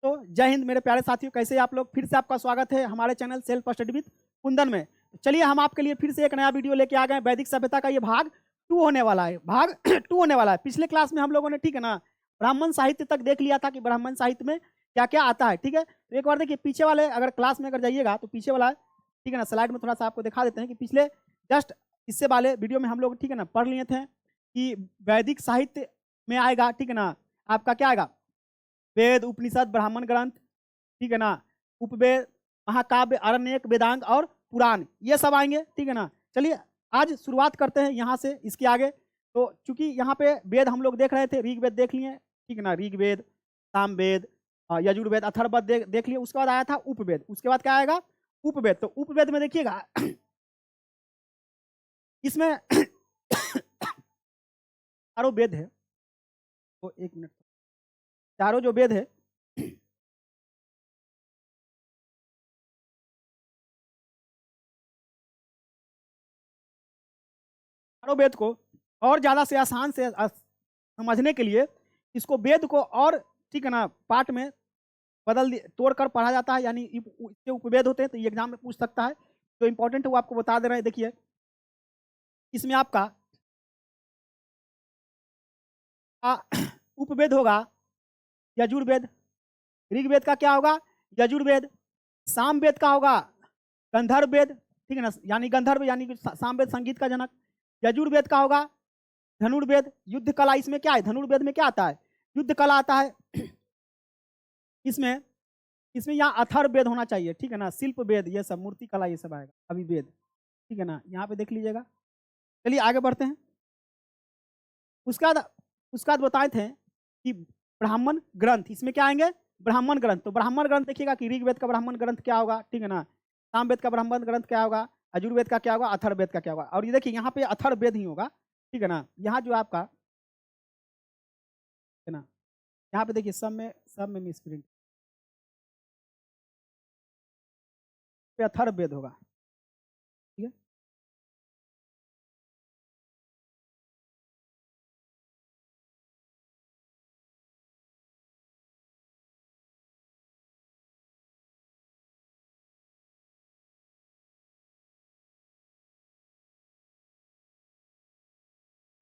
तो जय हिंद मेरे प्यारे साथियों, कैसे आप लोग। फिर से आपका स्वागत है हमारे channel self study with Kundan में। चलिए हम आपके लिए फिर से एक नया वीडियो लेके आ गए। वैदिक सभ्यता का ये भाग 2 होने वाला है, भाग 2 होने वाला है। पिछले क्लास में हम लोगों ने, ठीक है ना, ब्राह्मण साहित्य तक देख लिया था कि ब्राह्मण साहित्य में क्या क्या आता है। ठीक है, तो एक बार देखिए पीछे वाले अगर क्लास में अगर जाइएगा तो पीछे वाला, ठीक है ना, स्लाइड में थोड़ा सा आपको दिखा देते हैं कि पिछले जस्ट इससे वाले वीडियो में हम लोग, ठीक है ना, पढ़ लिए थे कि वैदिक साहित्य में आएगा, ठीक है ना, आपका क्या आएगा, वेद, उपनिषद, ब्राह्मण ग्रंथ, ठीक है ना, उपवेद, महाकाव्य, अरण्यक, वेदांग और पुराण, ये सब आएंगे। ठीक है ना, चलिए आज शुरुआत करते हैं यहाँ से इसके आगे। तो चूंकि यहाँ पे वेद हम लोग देख रहे थे, ऋग्वेद देख लिए, ठीक है ना, ऋग्वेद, सामवेद, यजुर्वेद, अथर्ववेद देख लिए। उसके बाद आया था उपवेद, उसके बाद क्या आएगा, उपवेद। तो उपवेद में देखिएगा इसमें चारों वेद है, तो एक मिनट, चारों जो वेद है चारों वेद को और ज्यादा से आसान से समझने के लिए इसको वेद को और, ठीक है ना, पार्ट में तोड़ कर पढ़ा जाता है, यानी इसके उपवेद होते हैं। तो ये एग्जाम में पूछ सकता है, जो इंपॉर्टेंट है वो आपको बता दे रहे हैं। देखिए इसमें आपका उपवेद होगा यजुर्वेद, ऋग्वेद का क्या होगा यजुर्वेद, सामवेद का होगा गंधर्व वेद, ठीक है ना, यानी गंधर्व यानी सामवेद संगीत का जनक। यजुर्वेद का होगा धनुर्वेद, युद्ध कला। इसमें क्या है, धनुर्वेद में क्या आता है, युद्ध कला आता है। इसमें इसमें यहाँ अथर्ववेद होना चाहिए, ठीक है ना, शिल्प वेद, ये सब मूर्ति कला ये सब आएगा, अभी वेद, ठीक है ना, यहाँ पे देख लीजिएगा। चलिए आगे बढ़ते हैं। उसका बाद बताए थे कि ब्राह्मण ग्रंथ, इसमें क्या आएंगे, ब्राह्मण ग्रंथ। तो ब्राह्मण ग्रंथ देखिएगा कि ऋग्वेद का ब्राह्मण ग्रंथ क्या होगा, ठीक है ना, सामवेद का ब्राह्मण ग्रंथ क्या होगा, यजुर्वेद का क्या होगा, अथर्ववेद का क्या होगा। और ये देखिए यहाँ पे अथर्ववेद ही होगा, ठीक है ना, यहाँ जो आपका है ना, यहाँ पे देखिए सब में मिसप्रिंट पे अथर्ववेद होगा, ठीक है।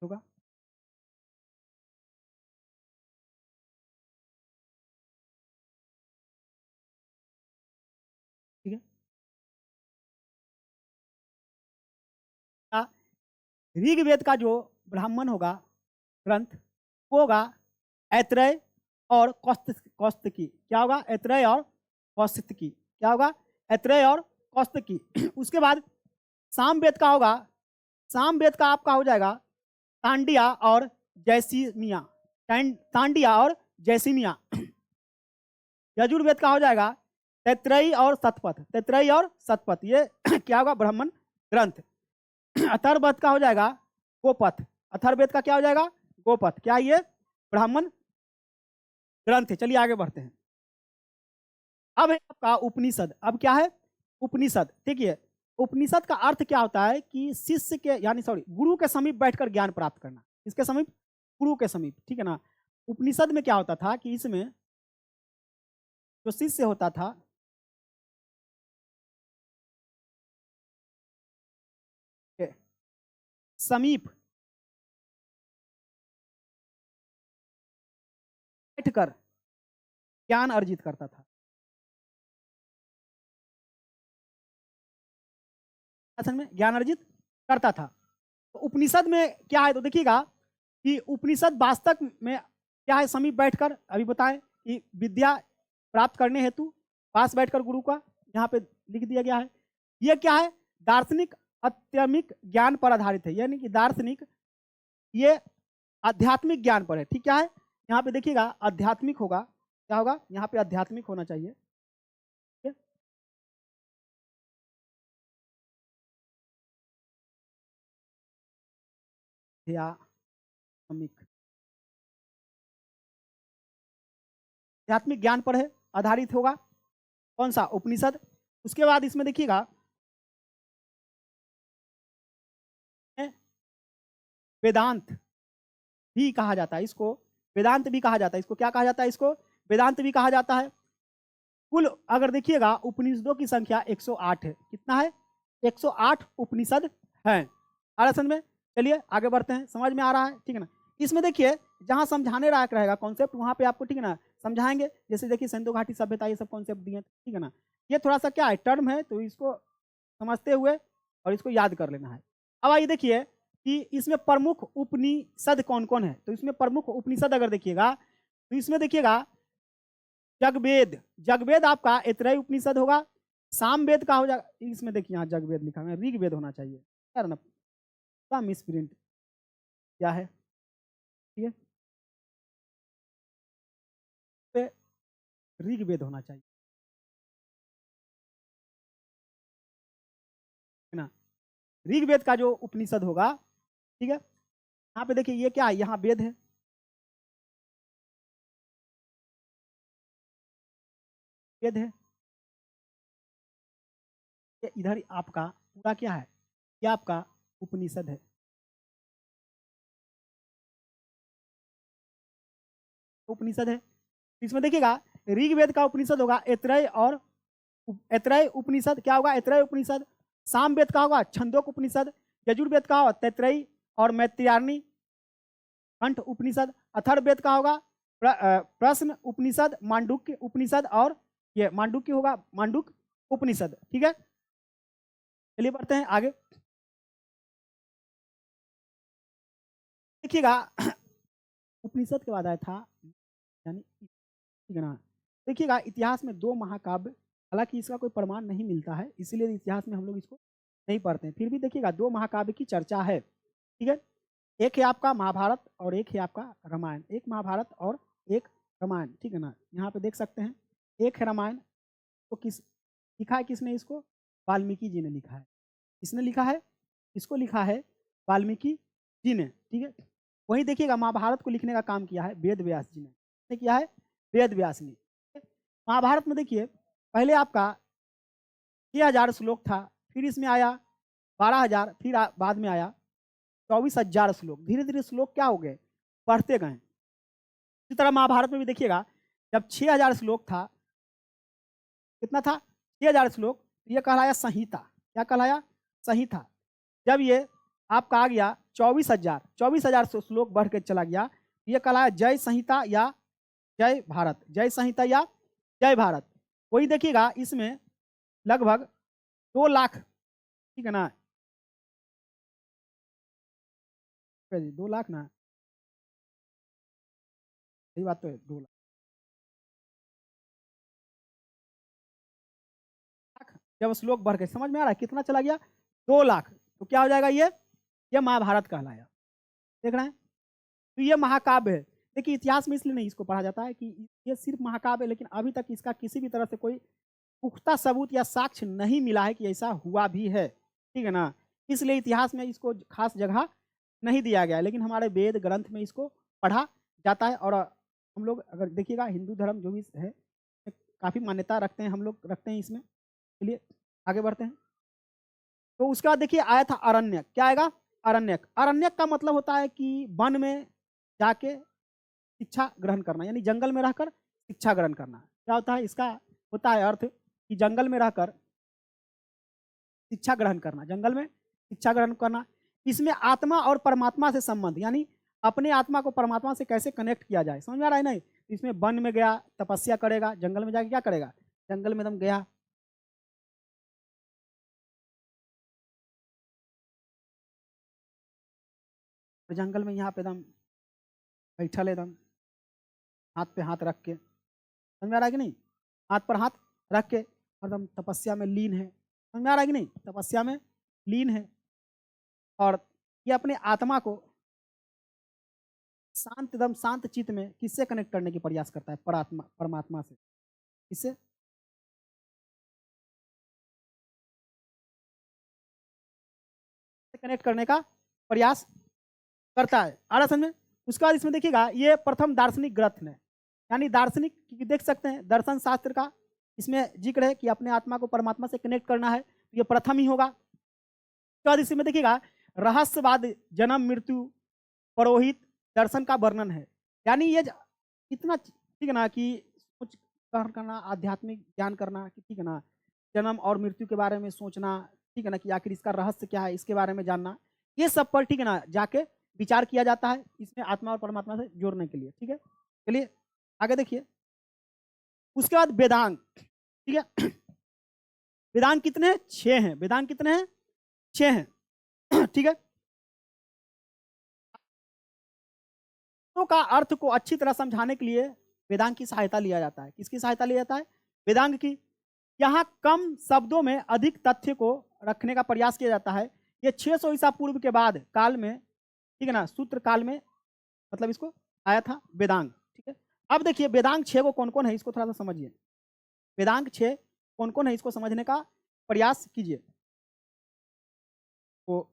होगा, ठीक है। ऋग्वेद का जो ब्राह्मण होगा ग्रंथ वो होगा ऐत्रेय और कौस्तुकी। क्या होगा, ऐत्रेय और कौस्तुकी, क्या होगा, ऐत्रेय और कौस्तुकी। उसके बाद सामवेद का होगा, सामवेद का आपका हो जाएगा तांडिया और जैसिमिया, तांडिया और जैसिमिया। यजुर्वेद का हो जाएगा तैत्रेयी और शतपथ, तैत्रेयी और शतपथ, ये क्या होगा, ब्राह्मण ग्रंथ। अथर्ववेद का हो जाएगा गोपथ, अथर्ववेद का क्या हो जाएगा, गोपथ, क्या ये ब्राह्मण ग्रंथ है। चलिए आगे बढ़ते हैं। अब है आपका उपनिषद। अब क्या है, उपनिषद। ठीक है, उपनिषद का अर्थ क्या होता है कि शिष्य के, यानी सॉरी, गुरु के समीप बैठकर ज्ञान प्राप्त करना। इसके समीप, गुरु के समीप, ठीक है ना। उपनिषद में क्या होता था कि इसमें जो शिष्य होता था समीप बैठकर ज्ञान अर्जित करता था। असल में ज्ञान अर्जित करता था। तो उपनिषद में क्या है, तो देखिएगा कि उपनिषद वास्तव में क्या है, समीप बैठकर, अभी बताएं कि विद्या प्राप्त करने हेतु पास बैठकर गुरु का, यहाँ पे लिख दिया गया है। ये क्या है, दार्शनिक आध्यात्मिक ज्ञान पर आधारित है, यानी कि दार्शनिक, ये आध्यात्मिक ज्ञान पर है। ठीक, क्या है, यहाँ पे देखिएगा आध्यात्मिक होगा, क्या होगा, यहाँ पे आध्यात्मिक होना चाहिए। आध्यात्मिक, आध्यात्मिक ज्ञान पर है, आधारित होगा। कौन सा, उपनिषद। उसके बाद इसमें देखिएगा वेदांत भी कहा जाता है इसको, वेदांत भी कहा जाता है इसको, क्या कहा जाता है इसको, वेदांत भी कहा जाता है। कुल अगर देखिएगा उपनिषदों की संख्या 108 है। कितना है? 108 उपनिषद हैं। आ रहा समझ में? चलिए आगे बढ़ते हैं, समझ में आ रहा है, ठीक है ना। इसमें देखिए जहाँ समझाने लायक रहेगा कॉन्सेप्ट वहाँ पे आपको, ठीक है ना, समझाएंगे। जैसे देखिए सिंधु घाटी सभ्यता, ये सब कॉन्सेप्ट दिए, ठीक है ना। ये थोड़ा सा क्या है, टर्म है, तो इसको समझते हुए और इसको याद कर लेना है। अब आइए देखिए कि इसमें प्रमुख उपनिषद कौन कौन है। तो इसमें प्रमुख उपनिषद अगर देखिएगा तो इसमें देखिएगा जगवेद, जगवेद आपका ऐतरेय उपनिषद होगा। सामवेद का हो जाएगा, इसमें देखिए यहाँ जगवेद लिखा है, ऋग्वेद होना चाहिए यार ना, क्या मिस प्रिंट क्या है, ठीक है, पे ऋग्वेद होना चाहिए, है ना। ऋग्वेद का जो उपनिषद होगा, ठीक है, यहाँ पे देखिए ये क्या है, यहाँ वेद है, वेद है, ये इधर आपका पूरा क्या है, ये आपका उपनिषद है। उपनिषद है, इसमें देखिएगा ऋग्वेद का उपनिषद होगा ऐतरेय, और ऐतरेय उपनिषद क्या होगा, ऐतरेय उपनिषद। सामवेद का होगा छंदोक उपनिषद। यजुर्वेद का होगा तैतरेय और मैत्रेयार्णी कंठ उपनिषद। अथर्ववेद का होगा प्रश्न उपनिषद, मांडुक्य उपनिषद, और ये मांडुक्य होगा मांडुक उपनिषद, ठीक है। चलिए बढ़ते हैं आगे, देखिएगा उपनिषद के बाद आया था यानी, ठीक है ना। देखिएगा इतिहास में दो महाकाव्य, हालांकि इसका कोई प्रमाण नहीं मिलता है, इसीलिए इतिहास में हम लोग इसको नहीं पढ़ते हैं, फिर भी देखिएगा दो महाकाव्य की चर्चा है, ठीक है। एक है आपका महाभारत और एक है आपका रामायण, एक महाभारत और एक रामायण, ठीक है ना। यहाँ पे देख सकते हैं एक है रामायण, तो किस लिखा है, किसने इसको, वाल्मीकि जी ने लिखा है। किसने लिखा है, इसको लिखा है वाल्मीकि जी ने, ठीक है। वहीं देखिएगा महाभारत को लिखने का काम किया है वेद व्यास जी ने, किसने किया है, वेद व्यास ने। महाभारत में देखिए पहले आपका 6,000 श्लोक था, फिर इसमें आया 12,000, फिर बाद में आया 24,000 श्लोक। धीरे धीरे श्लोक क्या हो गए, बढ़ते गए। इसी तरह महाभारत में भी देखिएगा जब 6,000 श्लोक था, कितना था, 6,000 श्लोक, ये कहलाया संहिता। क्या कहलाया, संहिता। जब ये आपका आ गया 24,000 श्लोक बढ़ के चला गया, ये कहलाया जय संहिता या जय भारत, जय संहिता या जय भारत। वही देखिएगा इसमें लगभग 2 लाख, ठीक है ना, 2 लाख ना, सही बात तो है, 2 लाख जब श्लोक बढ़ के, समझ में आ रहा है कितना चला गया, 2 लाख, तो क्या हो जाएगा ये महाभारत कहलाया, देख रहे हैं। तो ये महाकाव्य है। देखिए इतिहास में इसलिए नहीं इसको पढ़ा जाता है कि ये सिर्फ महाकाव्य है, लेकिन अभी तक इसका किसी भी तरह से कोई पुख्ता सबूत या साक्ष्य नहीं मिला है कि ऐसा हुआ भी है, ठीक है ना। इसलिए इतिहास में इसको खास जगह नहीं दिया गया है, लेकिन हमारे वेद ग्रंथ में इसको पढ़ा जाता है। और हम लोग अगर देखिएगा हिंदू धर्म जो भी है काफ़ी मान्यता रखते हैं, हम लोग रखते हैं इसमें। चलिए आगे बढ़ते हैं। तो उसके बाद देखिए आया था अरण्यक। क्या आएगा, अरण्यक। अरण्यक का मतलब होता है कि वन में जाके शिक्षा ग्रहण करना, यानी जंगल में रहकर शिक्षा ग्रहण करना। क्या होता है इसका, होता है अर्थ कि जंगल में रहकर शिक्षा ग्रहण करना, जंगल में शिक्षा ग्रहण करना। इसमें आत्मा और परमात्मा से संबंध, यानी अपने आत्मा को परमात्मा से कैसे कनेक्ट किया जाए, समझ में आ रहा है नहीं। इसमें वन में गया तपस्या करेगा, जंगल में जाके क्या करेगा, जंगल में एकदम गया, तो जंगल में यहाँ पे एकदम बैठल एकदम हाथ पे हाथ रख के, समझ में आ रहा है कि नहीं, हाथ पर हाथ रख के एकदम तपस्या में लीन है, समझ में आ रहा है कि नहीं, तपस्या में लीन है। और ये अपने आत्मा को शांत, एकदम शांत चित्त में किससे कनेक्ट करने की प्रयास करता है, परात्मा, परमात्मा से। किससे, कनेक्ट करने का प्रयास करता है। आ रहा समझ में। उसके बाद इसमें देखिएगा ये प्रथम दार्शनिक ग्रंथ है, यानी दार्शनिक देख सकते हैं दर्शन शास्त्र का इसमें जिक्र है कि अपने आत्मा को परमात्मा से कनेक्ट करना है, तो ये प्रथम ही होगा। उसके बाद इसमें देखिएगा रहस्यवाद, जन्म मृत्यु, पुरोहित, दर्शन का वर्णन है। यानी ये इतना, ठीक है ना, कि कुछ करना, आध्यात्मिक ज्ञान करना कि ठीक है ना, जन्म और मृत्यु के बारे में सोचना, ठीक है ना, कि आखिर इसका रहस्य क्या है, इसके बारे में जानना, ये सब पर ठीक है ना जाके विचार किया जाता है इसमें आत्मा और परमात्मा से जोड़ने के लिए। ठीक है, चलिए आगे देखिए। उसके बाद वेदांग, ठीक है। वेदांग कितने हैं? 6 हैं। वेदांग कितने हैं? 6 हैं। ठीक है, तो का अर्थ को अच्छी तरह समझाने के लिए वेदांग की सहायता लिया जाता है। किसकी सहायता लिया जाता है? वेदांग की। यहाँ कम शब्दों में अधिक तथ्य को रखने का प्रयास किया जाता है। ये 600 ईसा पूर्व के बाद काल में, ठीक है ना, सूत्र काल में मतलब इसको आया था वेदांग। ठीक है, अब देखिए वेदांग 6 को कौन कौन है इसको थोड़ा सा समझिए। वेदांग 6 कौन कौन है इसको समझने का प्रयास कीजिए। तो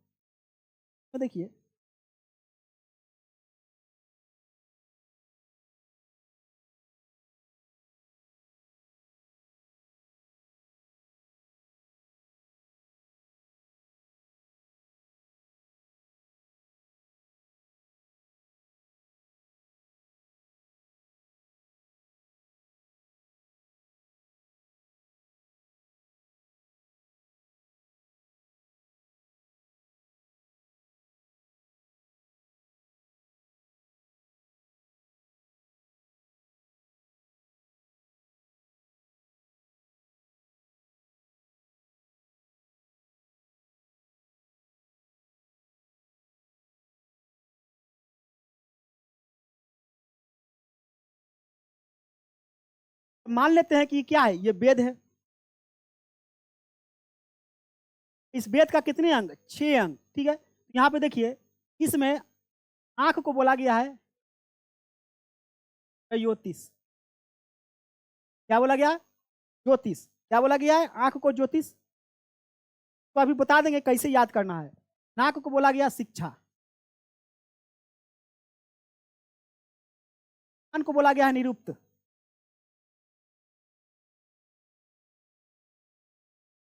देखिए, मान लेते हैं कि क्या है, ये वेद है। इस वेद का कितने अंग? 6 अंग। ठीक है, यहाँ पे देखिए, इसमें आंख को बोला गया है ज्योतिष। क्या बोला गया? ज्योतिष। क्या बोला गया है? आंख को ज्योतिष। तो अभी बता देंगे कैसे याद करना है। नाक को बोला गया शिक्षा, कान को बोला गया है निरुक्त,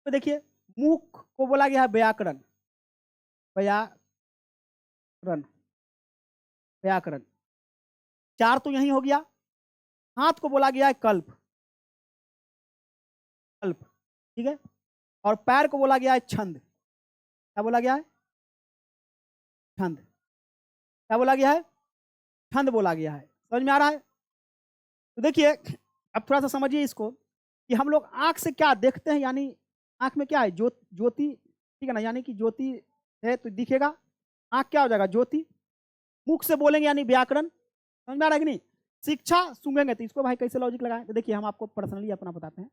तो देखिए मुख को बोला गया है व्याकरण। व्याकरण, व्याकरण 4 तो यही हो गया। हाथ को बोला गया है कल्प, कल्प। ठीक है, और पैर को बोला गया है छंद। क्या बोला गया है? छंद। क्या बोला गया है? छंद बोला गया है। समझ में आ रहा है? तो देखिए, अब थोड़ा सा समझिए इसको कि हम लोग आंख से क्या देखते हैं, यानी आंख में क्या है? ज्योति। ठीक है ना, यानी कि ज्योति है तो दिखेगा। आंख क्या हो जाएगा? ज्योति। मुख से बोलेंगे यानी व्याकरण। समझ में आ रहा है कि नहीं? शिक्षा सूंघेंगे तो इसको भाई कैसे लॉजिक लगाएं? तो देखिए हम आपको पर्सनली अपना बताते हैं।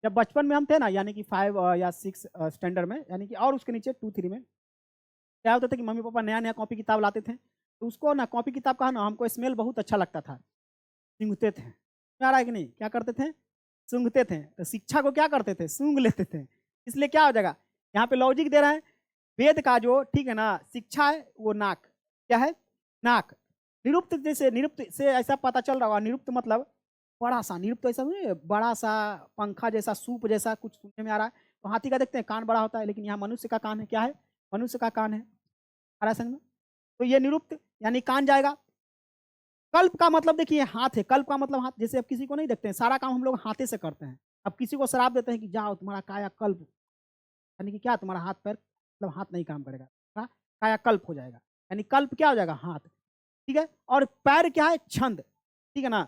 जब बचपन में हम थे ना, यानी कि 5 या 6 स्टैंडर्ड में, यानी कि और उसके नीचे 2 3 में, क्या होता था कि मम्मी पापा नया नया कॉपी किताब लाते थे, तो उसको ना कॉपी किताब का ना हमको स्मेल बहुत अच्छा लगता था, सूंघते थे। आ रहा है कि नहीं? क्या करते थे? सूंघते थे। तो शिक्षा को क्या करते थे? सूंघ लेते थे। इसलिए क्या हो जाएगा, यहाँ पे लॉजिक दे रहे हैं। वेद का जो ठीक है ना शिक्षा है वो नाक। क्या है? नाक। निरुक्त, जैसे निरुक्त से ऐसा पता चल रहा होगा, निरुक्त मतलब बड़ा सा। निरुक्त ऐसा नहीं, बड़ा सा पंखा जैसा, सूप जैसा कुछ सुनने में आ रहा है। तो हाथी का देखते हैं कान बड़ा होता है, लेकिन यहाँ मनुष्य का कान है। क्या है? मनुष्य का कान है। आ रहा है समझ में? तो ये निरुक्त यानी कान जाएगा। कल्प का मतलब देखिए हाथ है। कल्प का मतलब हाथ। जैसे अब किसी को नहीं देखते हैं, सारा काम हम लोग हाथे से करते हैं। अब किसी को श्राप देते हैं कि जाओ तुम्हारा काया कल्प, यानी कि क्या, तुम्हारा हाथ पैर मतलब हाथ नहीं काम करेगा, काया कल्प हो जाएगा। यानी कल्प क्या हो जाएगा? हाथ। ठीक है, और पैर क्या है? छंद। ठीक है ना,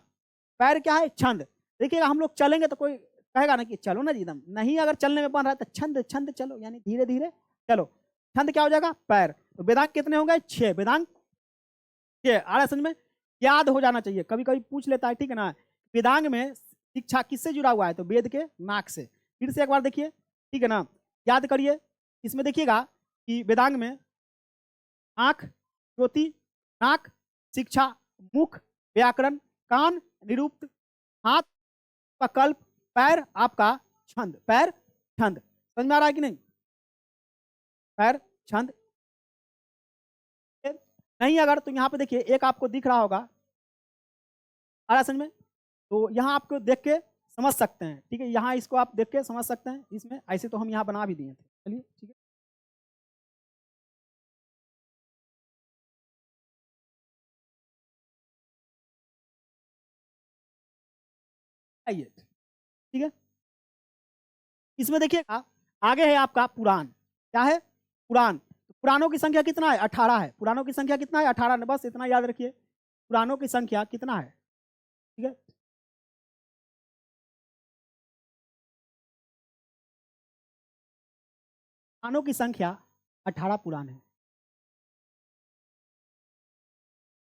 पैर क्या है? छंद। देखिएगा हम लोग चलेंगे तो कोई कहेगा ना कि चलो ना जी एकदम, नहीं अगर चलने में बन रहा है तो छंद छंद चलो, यानी धीरे धीरे चलो। छंद क्या हो जाएगा? पैर। तो वेदांग कितने होंगे? 6 वेदांग। 6 आ रहा है समझ में? याद हो जाना चाहिए, कभी कभी पूछ लेता है। ठीक है ना, वेदांग में शिक्षा किससे जुड़ा हुआ है? तो वेद के नाक से। फिर से एक बार देखिए, ठीक है ना, याद करिए। इसमें देखिएगा कि वेदांग में आंख, ज्योति, नाक, शिक्षा, मुख, व्याकरण, कान, निरुक्त, हाथ का कल्प, पैर आपका छंद। पैर छंद। समझ में आ रहा है कि नहीं? पैर छंद। नहीं अगर तो यहाँ पे देखिए एक आपको दिख रहा होगा, आ रहा है समझ में? तो यहाँ आपको देख के समझ सकते हैं। ठीक है, यहाँ इसको आप देख के समझ सकते हैं। इसमें ऐसे तो हम यहाँ बना भी दिए थे। चलिए ठीक है, आइए। ठीक है। इसमें देखिएगा आगे है आपका पुराण। क्या है? पुराण। तो पुराणों की संख्या कितना है? 18 है। पुराणों की संख्या कितना है? 18। बस इतना याद रखिए, पुराणों की संख्या कितना है। ठीक है। पुराणों की संख्या 18 पुराण है।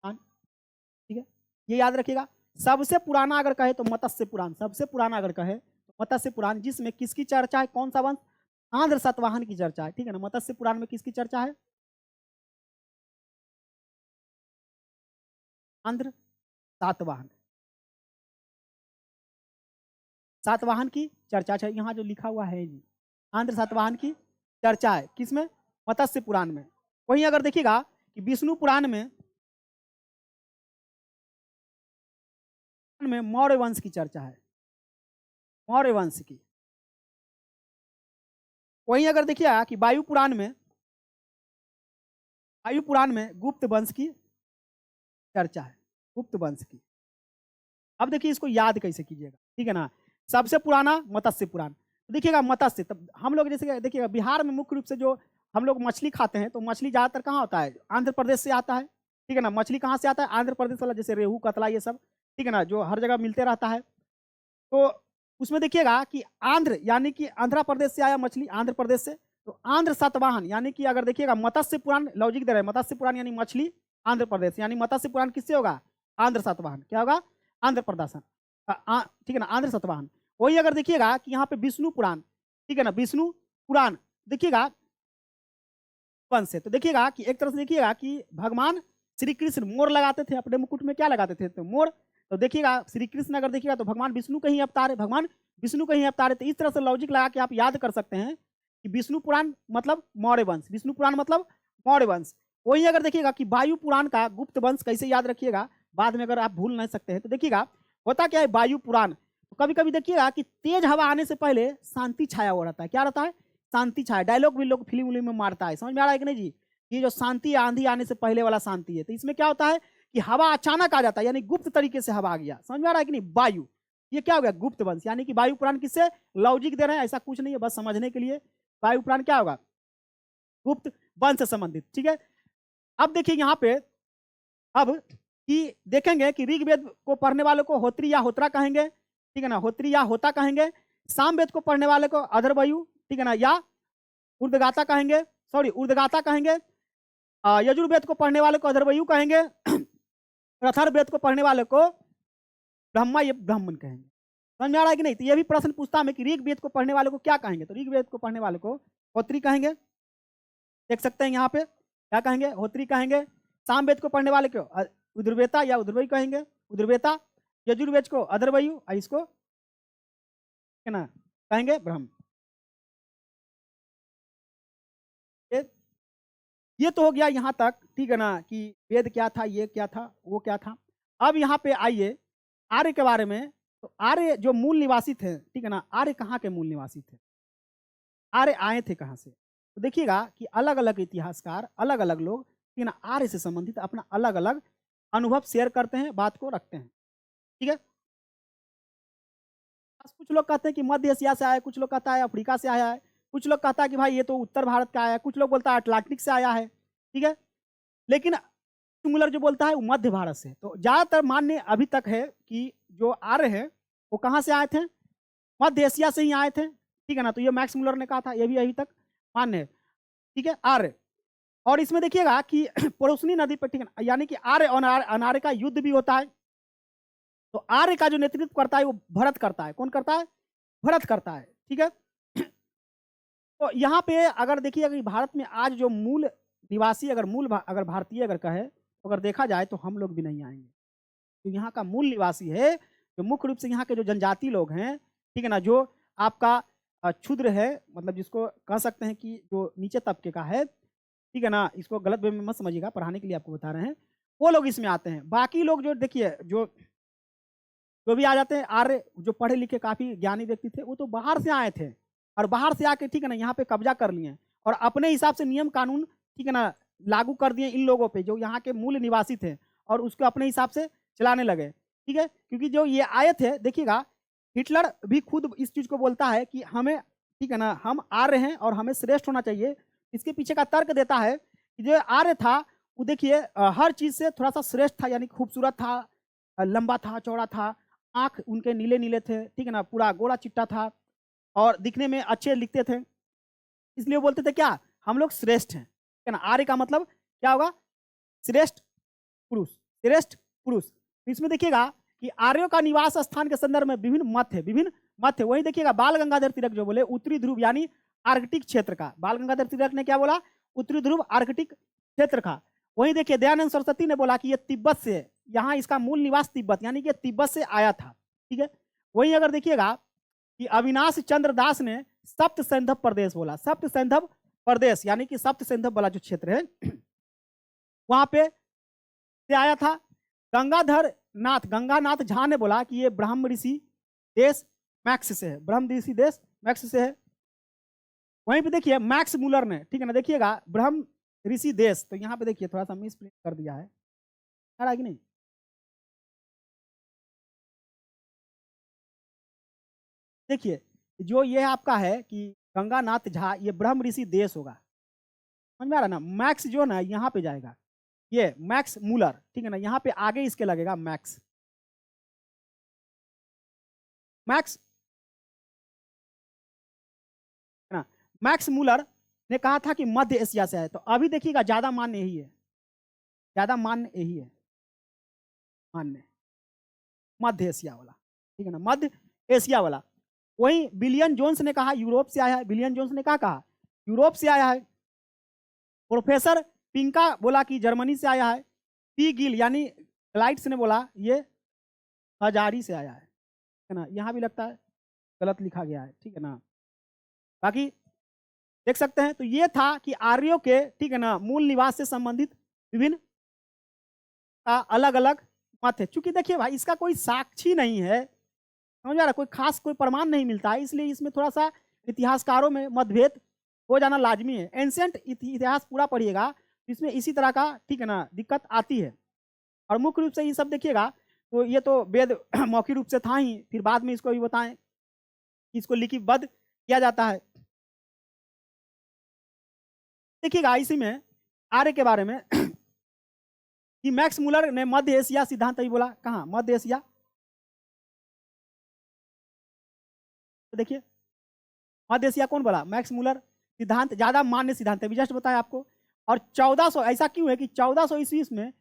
पुराण, ठीक है, ये याद रखिएगा। सबसे पुराना अगर कहे तो मत्स्य पुराण, सबसे पुराना अगर कहे तो मत्स्य पुराण, जिसमें किसकी चर्चा है? कौन सा वंश? आंध्र सातवाहन की चर्चा है। ठीक है ना। मत्स्य पुराण में किसकी चर्चा है? आंध्र सातवाहन, सातवाहन की चर्चा है। यहाँ जो लिखा हुआ है जी, आंध्र सातवाहन की चर्चा है किसमें? मत्स्य पुराण में। वहीं अगर देखिएगा कि विष्णु पुराण में मौर्य वंश की चर्चा है, मौर्य वंश की। वहीं अगर देखिएगा कि वायु पुराण में गुप्त वंश की चर्चा है, गुप्त वंश की। अब देखिए इसको याद कैसे कीजिएगा, ठीक है ना। सबसे पुराना मत्स्य पुराण। तो देखिएगा मत्स्य, तब हम लोग जैसे देखिएगा बिहार में मुख्य रूप से जो हम लोग मछली खाते हैं, तो मछली ज्यादातर कहाँ होता है? आंध्र प्रदेश से आता है। ठीक है ना। मछली कहाँ से आता है? आंध्र प्रदेश वाला, जैसे रेहू कतला ये सब, ठीक है ना, जो हर जगह मिलते रहता है। तो उसमें देखिएगा कि आंध्र यानी कि आंध्र प्रदेश से आया मछली, आंध्र प्रदेश से। तो आंध्र सातवाहन यानी कि अगर देखिएगा मत्स्य पुराण लॉजिक दे रहे हैं, मत्स्य पुराण यानी मछली आंध्र प्रदेश, यानी मत्स्य पुराण किससे होगा? आंध्र सातवाहन। क्या होगा? आंध्र प्रदेश। ठीक है ना, आंध्र सातवाहन। वही अगर देखिएगा कि यहाँ पे विष्णु पुराण, ठीक है ना, विष्णु पुराण देखिएगा वंश से। तो देखिएगा कि एक तरह से देखिएगा कि भगवान श्री कृष्ण मोर लगाते थे अपने मुकुट में। क्या लगाते थे? तो मोर। तो देखिएगा श्री कृष्ण अगर देखिएगा तो भगवान विष्णु का ही अवतार है, भगवान विष्णु का ही अवतार है। तो इस तरह से लॉजिक लगा के आप याद कर सकते हैं कि विष्णु पुराण मतलब मौर्य वंश, विष्णु पुराण मतलब मौर्य वंश। वही अगर देखिएगा कि वायु पुराण का गुप्त वंश कैसे याद रखिएगा, बाद में अगर आप भूल नहीं सकते हैं। तो देखिएगा होता क्या है वायु पुराण, तो कभी कभी देखिएगा कि तेज हवा आने से पहले शांति छाया हुआ रहता है। क्या रहता है? शांति छाया। डायलॉग भी लोग फिल्म उलिम में मारता है, समझ में आ रहा है कि नहीं जी? ये जो शांति आंधी आने से पहले वाला शांति है। तो इसमें क्या होता है कि हवा अचानक आ जाता है, यानी गुप्त तरीके से हवा आ गया। समझ में आ रहा है कि नहीं? वायु, ये क्या हो गया? गुप्त वंश। यानी कि वायु पुराण किससे लॉजिक दे रहे हैं, ऐसा कुछ नहीं है, बस समझने के लिए। वायु पुराण क्या होगा? गुप्त वंश से संबंधित। ठीक है। अब देखिए यहाँ पे, अब कि देखेंगे कि ऋग्वेद को पढ़ने वाले को होत्री या होत्रा कहेंगे, ठीक है ना, होत्री या होता कहेंगे। सामवेद को पढ़ने वाले को अधर्वयु, ठीक है ना, या उर्दगाता कहेंगे, सॉरी उर्दगाता कहेंगे। यजुर्वेद को पढ़ने वाले को अधर्वयु कहेंगे। अथर्ववेद को पढ़ने वाले को ब्रह्मा या ब्राह्मण कहेंगे। समझ में आ रहा है कि नहीं? तो ये भी प्रश्न पूछता है कि ऋग्वेद को पढ़ने वाले को क्या कहेंगे? तो ऋग्वेद को पढ़ने वाले को होत्री कहेंगे। देख सकते हैं यहाँ पे क्या कहेंगे? होत्री कहेंगे। सामवेद को पढ़ने वाले को उदुर्वेता या उदुर्वयु कहेंगे, उदुर्वेता। यजुर्वेद को अधर्वयु, और इसको है ना कहेंगे ब्रह्म। ये तो हो गया यहाँ तक, ठीक है ना, कि वेद क्या था, ये क्या था, वो क्या था। अब यहाँ पे आइए आर्य के बारे में। तो आर्य जो मूल निवासी थे, ठीक है ना, आर्य कहाँ के मूल निवासी थे? आर्य आए थे कहाँ से? तो देखिएगा कि अलग अलग इतिहासकार, अलग अलग लोग, ठीक है ना, आर्य से संबंधित अपना अलग अलग अनुभव शेयर करते हैं, बात को रखते हैं। ठीक है। कुछ लोग कहते हैं कि मध्य एशिया से आया, कुछ लोग कहता है अफ्रीका से आया है, कुछ लोग कहता है कि भाई ये तो उत्तर भारत का आया है, कुछ लोग बोलता है अटलांटिक से आया है। ठीक है। लेकिन सिंगुलर जो बोलता है वो मध्य भारत से। तो ज्यादातर मान्य अभी तक है कि जो आर्य है वो कहाँ से आए थे? मध्य एशिया से ही आए थे। ठीक है ना। तो ये मैक्स मुलर ने कहा था, ये भी अभी तक मान्य है। ठीक है। आर्य, और इसमें देखिएगा कि पड़ोसनी नदी पर, ठीक है, यानी कि आर्य और अनार्य का युद्ध भी होता है। तो आर्य का जो नेतृत्व करता है वो भरत करता है। कौन करता है? भरत करता है। ठीक है। तो यहाँ पे अगर देखिए अगर भारत में आज जो मूल निवासी अगर भारतीय अगर कहे तो अगर देखा जाए तो हम लोग भी नहीं आएंगे। तो यहाँ का मूल निवासी है जो मुख्य रूप से यहाँ के जो जनजाति लोग हैं, ठीक है ना, जो आपका क्षुद्र है, मतलब जिसको कह सकते हैं कि जो नीचे तबके का है, ठीक है ना, इसको गलत वे में मत समझिएगा, पढ़ाने के लिए आपको बता रहे हैं। वो लोग इसमें आते हैं। बाकी लोग जो देखिए जो भी आ जाते हैं आर्य, जो पढ़े लिखे काफी ज्ञानी व्यक्ति थे, वो तो बाहर से आए थे, और बाहर से आके, ठीक है ना, यहाँ पे कब्जा कर लिए और अपने हिसाब से नियम कानून, ठीक है ना, लागू कर दिए इन लोगों पे जो यहाँ के मूल निवासी थे, और उसको अपने हिसाब से चलाने लगे। ठीक है। क्योंकि जो ये आए थे, देखिएगा हिटलर भी खुद इस चीज को बोलता है कि हमें, ठीक है ना, हम आर्य हैं और हमें श्रेष्ठ होना चाहिए। इसके पीछे का तर्क देता है कि जो आर्य था वो देखिए हर चीज से थोड़ा सा श्रेष्ठ था, यानी खूबसूरत था, लंबा था, चौड़ा था, आंख उनके नीले नीले थे, ठीक है ना, पूरा गोरा चिट्टा था और दिखने में अच्छे लिखते थे। इसलिए वो बोलते थे क्या, हम लोग श्रेष्ठ हैं, ठीक है ना। आर्य का मतलब क्या होगा, श्रेष्ठ पुरुष, श्रेष्ठ पुरुष। तो इसमें देखिएगा कि आर्यों का निवास स्थान के संदर्भ में विभिन्न मत है, विभिन्न मत है। वही देखिएगा बाल गंगाधर तिलक जो बोले उत्तरी ध्रुव यानी आर्कटिक क्षेत्र का, बाल गंगाधर तिलक ने क्या बोला, उत्तरी ध्रुव आर्कटिक क्षेत्र का। वही देखिए दयानंद सरस्वती ने बोला कि ये तिब्बत से है, यहाँ इसका मूल निवास तिब्बत, यानी कि तिब्बत से आया था, ठीक है। वही अगर देखिएगा कि अविनाश चंद्र दास ने सप्त सैंधव प्रदेश बोला, सप्त सैंधव प्रदेश यानी कि सप्त सैंधव वाला जो क्षेत्र है वहां पे से आया था। गंगानाथ झा ने बोला कि ये ब्रह्म ऋषि देश मैक्स से है, ब्रह्म ऋषि देश मैक्स से है। वहीं पे देखिए मैक्स मूलर ने, ठीक है ना, देखिएगा ब्रह्म ऋषि देश, तो यहाँ पे देखिए थोड़ा सा मिस प्रिंट कर दिया है, आ रहा है कि नहीं। देखिए जो ये आपका है कि गंगानाथ झा, ये ब्रह्म ऋषि देश होगा, समझ में आ रहा है ना। मैक्स जो है ना यहाँ पे जाएगा, ये मैक्स मूलर, ठीक है ना, यहाँ पे आगे इसके लगेगा मैक्स, मैक्स, है ना। मैक्स मूलर ने कहा था कि मध्य एशिया से है, तो अभी देखिएगा ज्यादा मान्य यही है, ज्यादा मान्य यही है, मान्य मध्य एशिया वाला, ठीक है ना, मध्य एशिया वाला। वही बिलियन जोन्स ने कहा यूरोप से आया है, बिलियन जोन्स ने कहा यूरोप से आया है। प्रोफेसर पिंका बोला कि जर्मनी से आया है। पी गिल यानी ग्लाइट्स ने बोला ये हजारी से आया है ना, यहाँ भी लगता है गलत लिखा गया है, ठीक है ना। बाकी देख सकते हैं, तो ये था कि आर्यों के, ठीक है ना, मूल निवास से संबंधित विभिन्न का अलग अलग मत है। चूंकि देखिए भाई इसका कोई साक्षी नहीं है, समझ आ रहा, कोई खास कोई प्रमाण नहीं मिलता है, इसलिए इसमें थोड़ा सा इतिहासकारों में मतभेद हो जाना लाजमी है। एंशियंट इतिहास पूरा पढ़िएगा इसमें इसी तरह का, ठीक है ना, दिक्कत आती है। और मुख्य रूप से ये सब देखिएगा तो ये तो वेद मौखिक रूप से था ही, फिर बाद में इसको भी बताएं कि इसको लिपिबद्ध किया जाता है। देखिएगा इसी में आर्य के बारे में कि मैक्स मूलर ने मध्य एशिया सिद्धांत ही बोला, कहाँ मध्य एशिया, तो देखिए मध्य एशिया कौन बोला, मैक्स मूलर। सिद्धांत ज्यादा मान्य सिद्धांत है, जस्ट बताया आपको। और 1400, ऐसा क्यों है कि 1400 ईस्वी में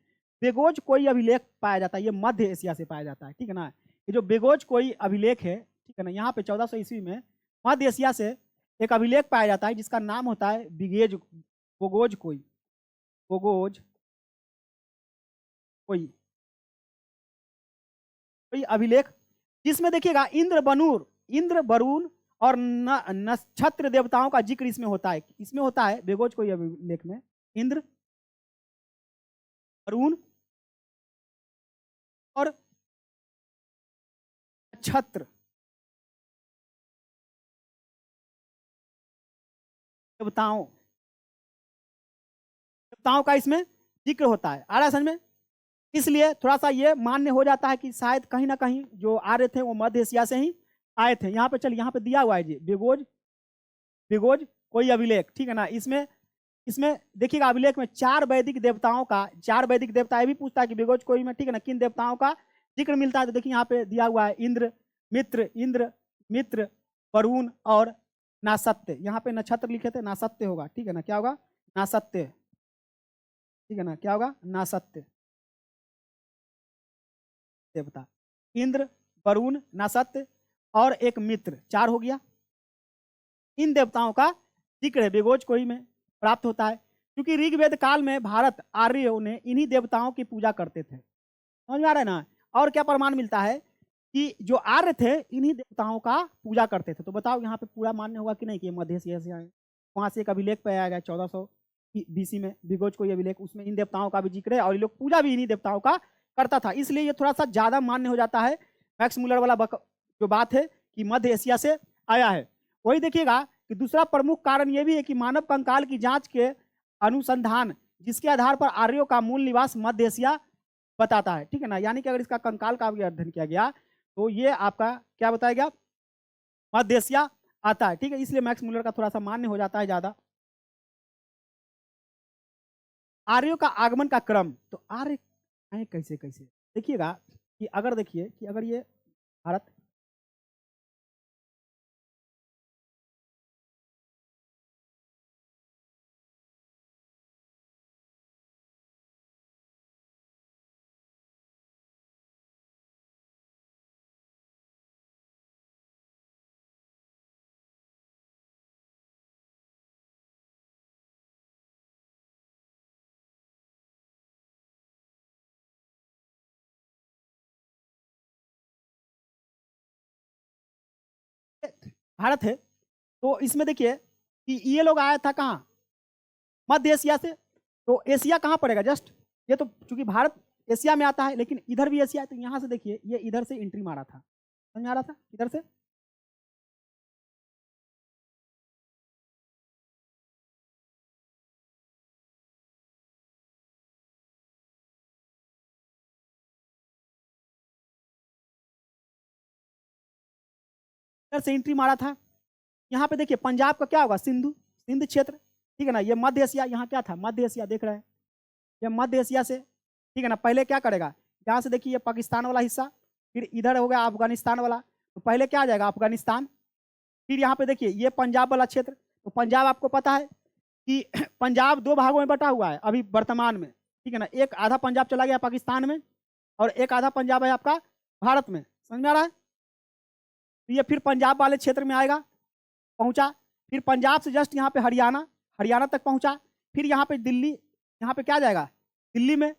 बेगोज कोई अभिलेख पाया जाता है, ये मध्य एशिया से पाया जाता है, ठीक है ना। ये जो बेगोज कोई अभिलेख है, ठीक है ना, यहाँ पे 1400 ईस्वी में मध्य एशिया से एक अभिलेख पाया जाता है जिसका नाम होता है बिगेज बोगोज कोई, बोगोज कोई, कोई अभिलेख, जिसमें देखिएगा इंद्र वरुण और नक्षत्र देवताओं का जिक्र इसमें होता है, इसमें होता है बेगोज कोई अभिलेख में इंद्र, वरुण और नक्षत्र देवताओं देवताओं का इसमें जिक्र होता है। आ रहा है समझ में। इसलिए थोड़ा सा ये मान्य हो जाता है कि शायद कहीं ना कहीं जो आर्य थे वो मध्य एशिया से ही आए थे। यहाँ पे चलिए, यहाँ पे दिया हुआ है जी बेगोज, बेगोज कोई अभिलेख, ठीक है ना। इसमें इसमें देखिएगा अभिलेख में 4 वैदिक देवताओं का, 4 वैदिक देवता, ये भी पूछता है कि बेगोज कोई में, ठीक है ना, किन देवताओं का जिक्र मिलता है। तो देखिए यहाँ पे दिया हुआ है इंद्र मित्र वरुण और नासत्य। यहाँ पे नक्षत्र लिखे थे, नासत्य होगा, ठीक है ना, क्या होगा, नासत्य, ठीक है ना, क्या होगा, नासत्य देवता, इंद्र वरुण नासत्य और एक मित्र, 4 हो गया। इन देवताओं का जिक्र है बेगोज कोई में प्राप्त होता है, क्योंकि ऋग्वेद काल में भारत आर्यों ने इन्हीं देवताओं की पूजा करते थे, समझ में आ रहा है ना। और क्या प्रमाण मिलता है कि जो आर्य थे इन्हीं देवताओं का पूजा करते थे। तो बताओ यहाँ पे पूरा मान्य होगा कि नहीं कि मध्य एशिया से आए। वहां से एक अभिलेख पाया गया 1400 BC में, बेगोज कोई अभिलेख, उसमें इन देवताओं का भी जिक्र है और ये लोग पूजा भी इन्हीं देवताओं का करता था, इसलिए ये थोड़ा सा ज्यादा मान्य हो जाता है। मैक्स मूलर वाला जो बात है कि मध्य एशिया से आया है। वही देखिएगा कि दूसरा प्रमुख कारण यह भी है कि मानव कंकाल की जांच के अनुसंधान जिसके आधार पर आर्यों का मूल निवास मध्य एशिया बताता है, ठीक है ना। यानी कि अगर इसका कंकाल का भी अध्ययन किया गया तो ये आपका क्या बताया गया, मध्य एशिया आता है, ठीक है। इसलिए मैक्स मुलर का थोड़ा सा मान्य हो जाता है ज्यादा। आर्यों का आगमन का क्रम, तो आर्य आए कैसे कैसे, देखिएगा कि अगर देखिए कि अगर ये भारत, भारत है, तो इसमें देखिए कि ये लोग आया था कहाँ, मध्य एशिया से। तो एशिया कहाँ पड़ेगा, जस्ट ये तो चूंकि भारत एशिया में आता है, लेकिन इधर भी एशिया है, तो यहाँ से देखिए ये इधर से एंट्री मारा था, समझ में आ रहा था, इधर से इधर से एंट्री मारा था। यहाँ पे देखिए पंजाब का क्या होगा, सिंधु, सिंध क्षेत्र, ठीक है ना। ये मध्य एशिया, यहाँ क्या था, मध्य एशिया देख रहे हैं, ये मध्य एशिया से, ठीक है ना। पहले क्या करेगा, यहाँ से देखिए ये पाकिस्तान वाला हिस्सा, फिर इधर हो गया अफगानिस्तान वाला, तो पहले क्या आ जाएगा अफगानिस्तान। फिर यहाँ पे देखिए ये पंजाब वाला क्षेत्र, तो पंजाब आपको पता है कि पंजाब दो भागों में बटा हुआ है अभी वर्तमान में, ठीक है ना। एक आधा पंजाब चला गया पाकिस्तान में, और एक आधा पंजाब है आपका भारत में, समझ में आ रहा है। तो ये फिर पंजाब वाले क्षेत्र में आएगा, पहुंचा, फिर पंजाब से जस्ट यहाँ पे हरियाणा, हरियाणा तक पहुंचा, फिर यहाँ पे दिल्ली, यहाँ पे क्या जाएगा, दिल्ली में,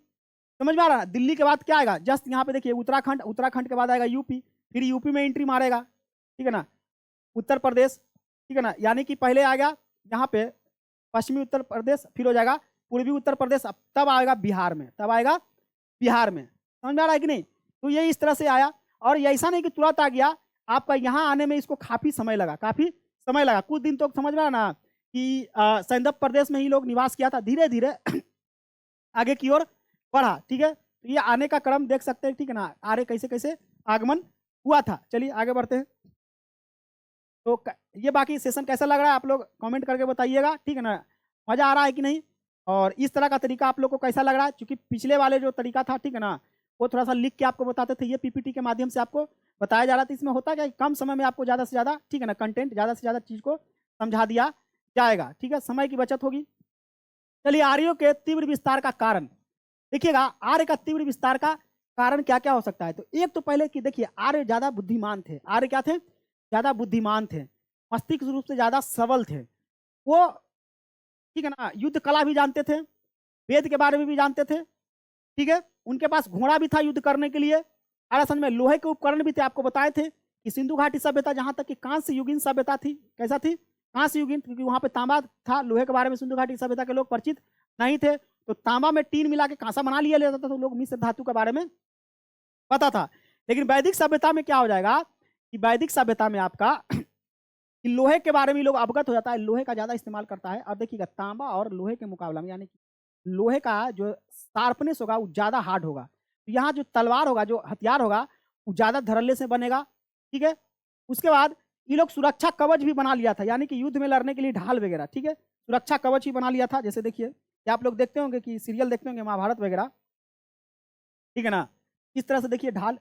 समझ में आ रहा है। दिल्ली के बाद क्या आएगा, जस्ट यहाँ पे देखिए उत्तराखंड, उत्तराखंड के बाद आएगा यूपी, फिर यूपी में एंट्री मारेगा, ठीक है ना। उत्तर प्रदेश, ठीक है ना, यानी कि पहले आ गया यहाँ पे पश्चिमी उत्तर प्रदेश, फिर हो जाएगा पूर्वी उत्तर प्रदेश, तब आएगा बिहार में, तब आएगा बिहार में, समझ में आ रहा है कि नहीं। तो ये इस तरह से आया, और ये ऐसा नहीं कि तुरंत आ गया, आपका यहाँ आने में इसको काफी समय लगा, काफी समय लगा, कुछ दिन तो समझ में आ ना कि सैंदप प्रदेश में ही लोग निवास किया था, धीरे धीरे आगे की ओर बढ़ा, ठीक है। तो ये आने का क्रम देख सकते हैं, ठीक है ना, आगे कैसे कैसे आगमन हुआ था। चलिए आगे बढ़ते हैं। तो ये बाकी सेशन कैसा लग रहा है आप लोग कमेंट करके बताइएगा, ठीक है ना, मजा आ रहा है कि नहीं, और इस तरह का तरीका आप लोग को कैसा लग रहा है। क्योंकि पिछले वाले जो तरीका था, ठीक है ना, वो थोड़ा सा लिख के आपको बताते थे, ये पीपीटी के माध्यम से आपको बताया जा रहा था। इसमें होता क्या है, कम समय में आपको ज़्यादा से ज़्यादा, ठीक है ना, कंटेंट ज़्यादा से ज़्यादा चीज़ को समझा दिया जाएगा, ठीक है, समय की बचत होगी। चलिए आर्यों के तीव्र विस्तार का कारण, देखिएगा आर्य का तीव्र विस्तार का कारण क्या क्या हो सकता है। तो एक तो पहले कि देखिए आर्य ज़्यादा बुद्धिमान थे, आर्य क्या थे, ज़्यादा बुद्धिमान थे, मस्तिष्क रूप से ज़्यादा सबल थे वो, ठीक है ना। युद्ध कला भी जानते थे, वेद के बारे में भी जानते थे, ठीक है। उनके पास घोड़ा भी था युद्ध करने के लिए, और समझ में लोहे के उपकरण भी थे, आपको बताए थे कि सिंधु घाटी सभ्यता, जहां तक कि कांस्य युगीन सभ्यता थी, कैसा थी, कांस्य युगीन, क्योंकि वहां पे तांबा था, लोहे के बारे में सिंधु घाटी सभ्यता के लोग परिचित नहीं थे, तो तांबा में टीन मिला के कांसा बना लिया जाता था, तो लोग मिश्र धातु के बारे में पता था। लेकिन वैदिक सभ्यता में क्या हो जाएगा कि वैदिक सभ्यता में आपका कि लोहे के बारे में लोग अवगत हो जाता है, लोहे का ज्यादा इस्तेमाल करता है। और देखिएगा तांबा और लोहे के मुकाबला में, यानी कि लोहे का जो शार्पनेस होगा वो ज्यादा हार्ड होगा, तो यहाँ जो तलवार होगा, जो हथियार होगा, वो ज्यादा धड़ल्ले से बनेगा, ठीक है। उसके बाद ये लोग सुरक्षा कवच भी बना लिया था, यानी कि युद्ध में लड़ने के लिए ढाल वगैरह, ठीक है, सुरक्षा कवच ही बना लिया था। जैसे देखिए कि आप लोग देखते होंगे कि सीरियल देखते होंगे महाभारत वगैरह, ठीक है ना, इस तरह से देखिए ढाल,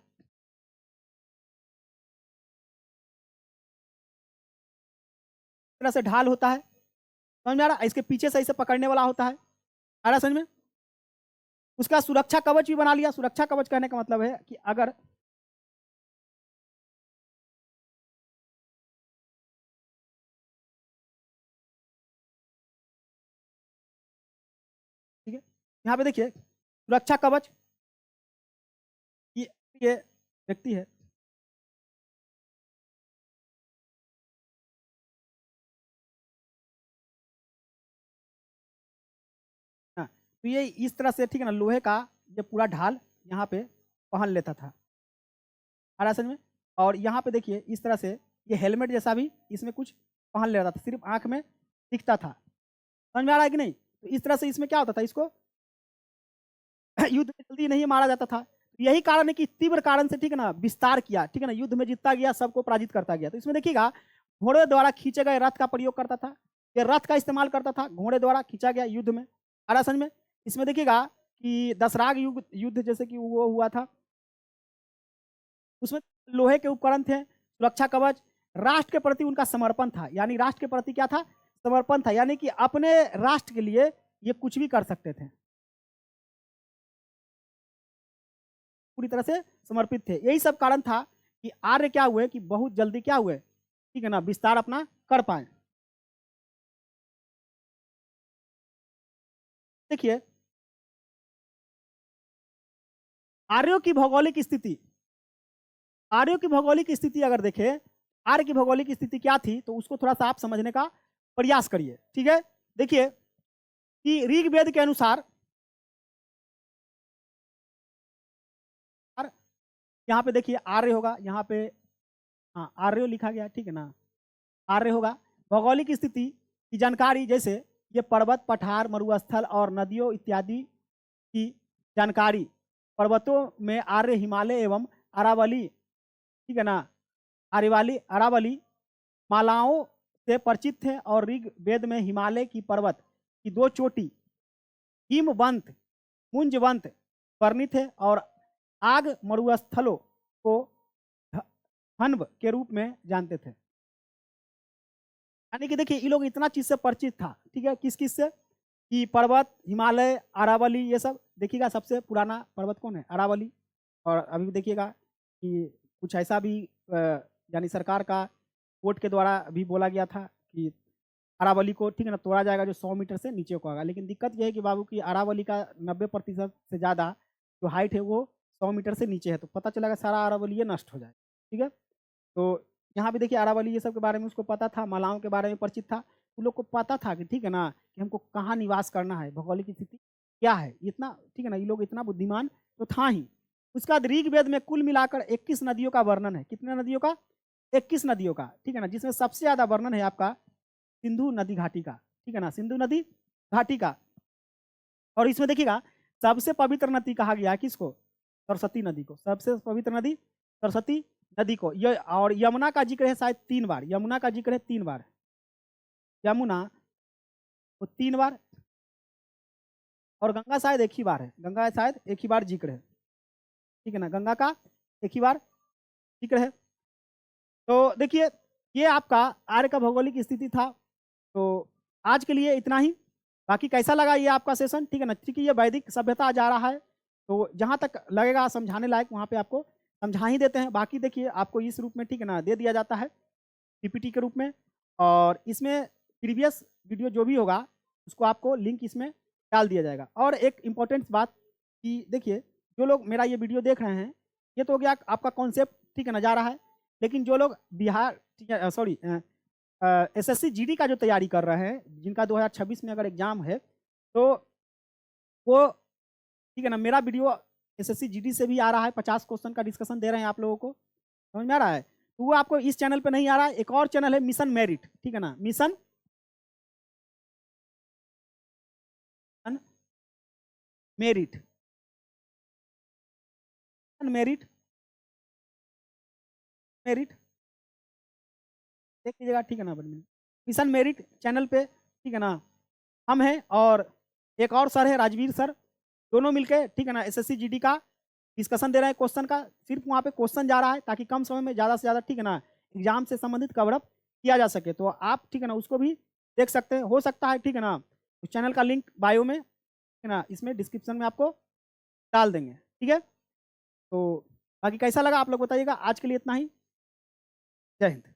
इस तरह से ढाल होता है, समझ में आ रहा है। इसके पीछे से इसे पकड़ने वाला होता है, आ रहा समझ में। उसका सुरक्षा कवच भी बना लिया। सुरक्षा कवच कहने का मतलब है कि अगर, ठीक है, यहाँ पे देखिए सुरक्षा कवच, ये व्यक्ति है, हाँ, तो ये इस तरह से, ठीक है ना, लोहे का ये पूरा ढाल यहाँ पे पहन लेता था, आ रहा है समझ में। और यहाँ पे देखिए इस तरह से ये हेलमेट जैसा भी इसमें कुछ पहन लेता था, सिर्फ आंख में दिखता था, समझ में आ रहा है कि नहीं। तो इस तरह से इसमें क्या होता था, इसको युद्ध में जल्दी नहीं मारा जाता था। यही कारण है कि तीव्र कारण से, ठीक है ना, विस्तार किया, ठीक है ना, युद्ध में जीतता गया, सबको पराजित करता गया। तो इसमें देखिएगा घोड़े द्वारा खींचे गए रथ का प्रयोग करता था, ये रथ का इस्तेमाल करता था, घोड़े द्वारा खींचा गया युद्ध में। आ रहा समझ में? इसमें देखिएगा कि दशराग युद्ध जैसे कि वो हुआ था, उसमें लोहे के उपकरण थे, सुरक्षा कवच, राष्ट्र के प्रति उनका समर्पण था। यानी राष्ट्र के प्रति क्या था? समर्पण था, यानी कि अपने राष्ट्र के लिए ये कुछ भी कर सकते थे, पूरी तरह से समर्पित थे। यही सब कारण था कि आर्य क्या हुए कि बहुत जल्दी क्या हुए, ठीक है ना, विस्तार अपना कर पाए। देखिए आर्यों की भौगोलिक स्थिति, आर्यों की भौगोलिक स्थिति अगर देखें, आर्य की भौगोलिक स्थिति क्या थी, तो उसको थोड़ा सा आप समझने का प्रयास करिए। ठीक है, देखिए कि ऋग्वेद के अनुसार यहाँ पे देखिए आर्य होगा, यहाँ पे हाँ आर्य लिखा गया, ठीक है ना, आर्य होगा। भौगोलिक स्थिति की जानकारी, जैसे ये पर्वत, पठार, मरुस्थल और नदियों इत्यादि की जानकारी, पर्वतों में आर्य हिमालय एवं अरावली, ठीक है ना, अरावली मालाओं से परिचित थे और ऋग्वेद में हिमालय की पर्वत की दो चोटी हिमवंत, मुंजवंत वर्णित है और आग मरुस्थलों को हन्व के रूप में जानते थे। यानी कि देखिए ये लोग इतना चीज से परिचित था, ठीक है, किस किस से, कि पर्वत, हिमालय, अरावली, ये सब। देखिएगा सबसे पुराना पर्वत कौन है? अरावली। और अभी भी देखिएगा कि कुछ ऐसा भी यानी सरकार का कोर्ट के द्वारा भी बोला गया था कि अरावली को, ठीक है ना, तोड़ा जाएगा जो 100 मीटर से नीचे को होगा। लेकिन दिक्कत यह है कि बाबू की अरावली का 90% से ज़्यादा जो हाइट है वो 100 मीटर से नीचे है, तो पता चलेगा सारा अरावली ये नष्ट हो जाए। ठीक है, तो यहाँ भी देखिए अरावली ये सब के बारे में उसको पता था, मालाओं के बारे में परिचित था, उन लोग को पता था कि ठीक है ना कि हमको कहाँ निवास करना है, भौगोलिक स्थिति क्या है, इतना, ठीक है ना, ये लोग इतना बुद्धिमान तो था ही। उसके बाद ऋग्वेद में कुल मिलाकर 21 नदियों का वर्णन है। कितने नदियों का? 21 नदियों का, ठीक है ना, जिसमें सबसे ज्यादा वर्णन है आपका सिंधु नदी घाटी का, ठीक है ना, सिंधु नदी घाटी का। और इसमें देखिएगा सबसे पवित्र नदी कहा गया है किसको? सरस्वती नदी को, सबसे पवित्र नदी सरस्वती नदी को। और यमुना का जिक्र है शायद 3 बार, यमुना का जिक्र है 3 बार, यमुना वो 3 बार, और गंगा शायद एक ही बार है, गंगा शायद एक ही बार जिक्र है, ठीक है ना, गंगा का एक ही बार जिक्र है। तो देखिए ये आपका आर्य का भौगोलिक स्थिति था। तो आज के लिए इतना ही। बाकी कैसा लगा ये आपका सेशन, ठीक है ना, क्योंकि ये वैदिक सभ्यता जा रहा है, तो जहाँ तक लगेगा समझाने लायक वहाँ पे आपको समझा ही देते हैं। बाकी देखिए आपको इस रूप में, ठीक है ना, दे दिया जाता है पीपीटी के रूप में, और इसमें प्रीवियस वीडियो जो भी होगा उसको आपको लिंक इसमें डाल दिया जाएगा। और एक इम्पोर्टेंट बात कि देखिए जो लोग मेरा ये वीडियो देख रहे हैं, ये तो हो गया आपका कॉन्सेप्ट, ठीक है ना, जा रहा है। लेकिन जो लोग बिहार, ठीक है, सॉरी एसएससी जीडी का जो तैयारी कर रहे हैं, जिनका 2026 में अगर एग्जाम है, तो वो, ठीक है ना, मेरा वीडियो एसएससी जीडी से भी आ रहा है, 50 क्वेश्चन का डिस्कशन दे रहे हैं आप लोगों को, समझ में आ रहा है। तो वो आपको इस चैनल पे नहीं आ रहा है, एक और चैनल है मिशन मेरिट, ठीक है ना, मिशन मेरिट, मेरिट, मेरिट देख लीजिएगा, ठीक है ना, मिशन मेरिट चैनल पे, ठीक है ना, हम हैं और एक और सर है राजवीर सर, दोनों मिलके, ठीक है ना, एसएससी जीडी का डिस्कशन दे रहे हैं। क्वेश्चन का सिर्फ वहाँ पे क्वेश्चन जा रहा है, ताकि कम समय में ज़्यादा से ज़्यादा, ठीक है ना, एग्जाम से संबंधित कवरअप किया जा सके। तो आप, ठीक है ना, उसको भी देख सकते हैं, हो सकता है, ठीक है ना, उस चैनल का लिंक बायो में, ठीक है ना, इसमें डिस्क्रिप्शन में आपको डाल देंगे। ठीक है, तो बाकी कैसा लगा आप लोग बताइएगा। आज के लिए इतना ही, जय हिंद।